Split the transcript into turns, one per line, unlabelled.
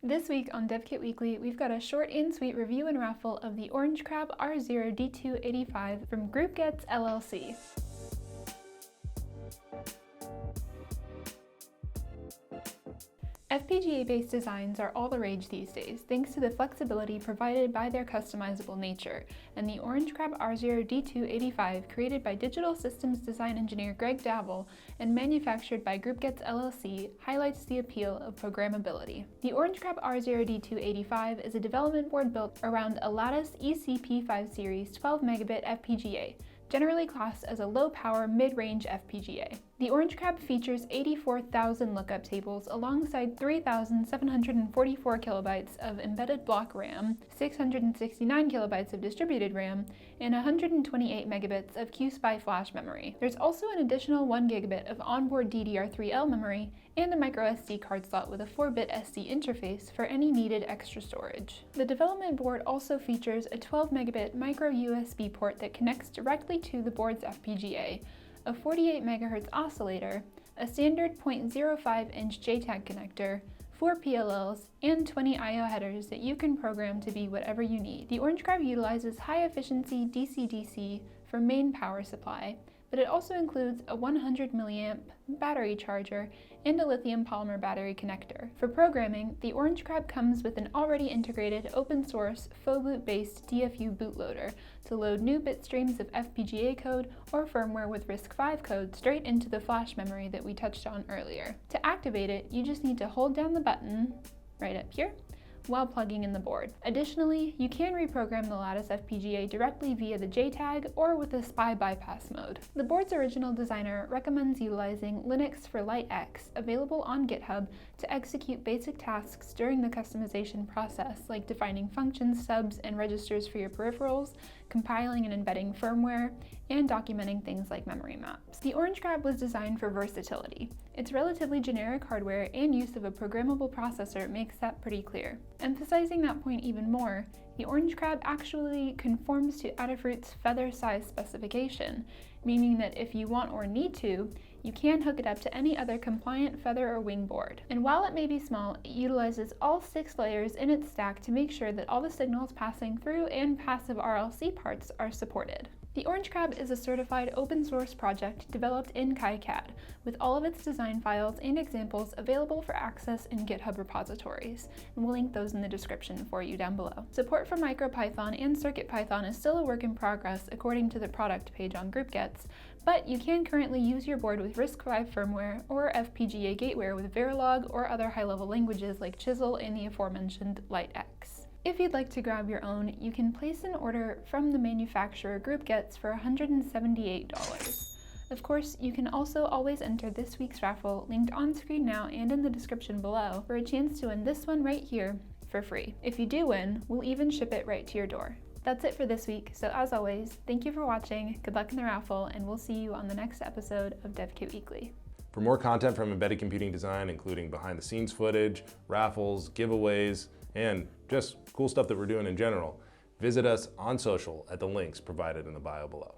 This week on DevKit Weekly, we've got a short and sweet review and raffle of the ORANGECRAB R0D2-85 from GroupGets LLC. FPGA-based designs are all the rage these days, thanks to the flexibility provided by their customizable nature, and the ORANGECRAB R0D2-85, created by digital systems design engineer Davill and manufactured by GroupGets LLC, highlights the appeal of programmability. The ORANGECRAB R0D2-85 is a development board built around a Lattice ECP5 series 12 megabit FPGA, generally classed as a low-power mid-range FPGA. The ORANGECRAB features 84,000 lookup tables alongside 3,744 kilobytes of embedded block RAM, 669 kilobytes of distributed RAM, and 128 megabits of QSPI Flash memory. There's also an additional 1 gigabit of onboard DDR3L memory and a microSD card slot with a 4-bit SD interface for any needed extra storage. The development board also features a 12 megabit micro USB port that connects directly to the board's FPGA, a 48 MHz oscillator, a standard 0.05-inch JTAG connector, 4 PLLs, and 20 I/O headers that you can program to be whatever you need. The ORANGECRAB utilizes high-efficiency DC-DC for main power supply, but it also includes a 100 mAh battery charger and a lithium polymer battery connector. For programming, the ORANGECRAB comes with an already integrated open-source FOBoot-based DFU bootloader to load new bit streams of FPGA code or firmware with RISC-V code straight into the flash memory that we touched on earlier. To activate it, you just need to hold down the button right up here while plugging in the board. Additionally, you can reprogram the Lattice FPGA directly via the JTAG or with the SPI bypass mode. The board's original designer recommends utilizing Linux for LightX, available on GitHub, to execute basic tasks during the customization process, like defining functions, stubs, and registers for your peripherals, compiling and embedding firmware, and documenting things like memory maps. The ORANGECRAB was designed for versatility. Its relatively generic hardware and use of a programmable processor makes that pretty clear. Emphasizing that point even more, the ORANGECRAB actually conforms to Adafruit's feather size specification, meaning that if you want or need to, you can hook it up to any other compliant feather or wing board. And while it may be small, it utilizes all 6 layers in its stack to make sure that all the signals passing through and passive RLC parts are supported. The ORANGECRAB is a certified open source project developed in KiCad, with all of its design files and examples available for access in GitHub repositories, and we'll link those in the description for you down below. Support for MicroPython and CircuitPython is still a work in progress according to the product page on GroupGets, but you can currently use your board with RISC-V firmware or FPGA gateware with Verilog or other high-level languages like Chisel and the aforementioned LightX. If you'd like to grab your own, you can place an order from the manufacturer GroupGets for $178. Of course, you can also always enter this week's raffle, linked on screen now and in the description below, for a chance to win this one right here for free. If you do win, we'll even ship it right to your door. That's it for this week, so as always, thank you for watching, good luck in the raffle, and we'll see you on the next episode of DevKit Weekly.
For more content from embedded computing design, including behind-the-scenes footage, raffles, giveaways, and just cool stuff that we're doing in general, visit us on social at the links provided in the bio below.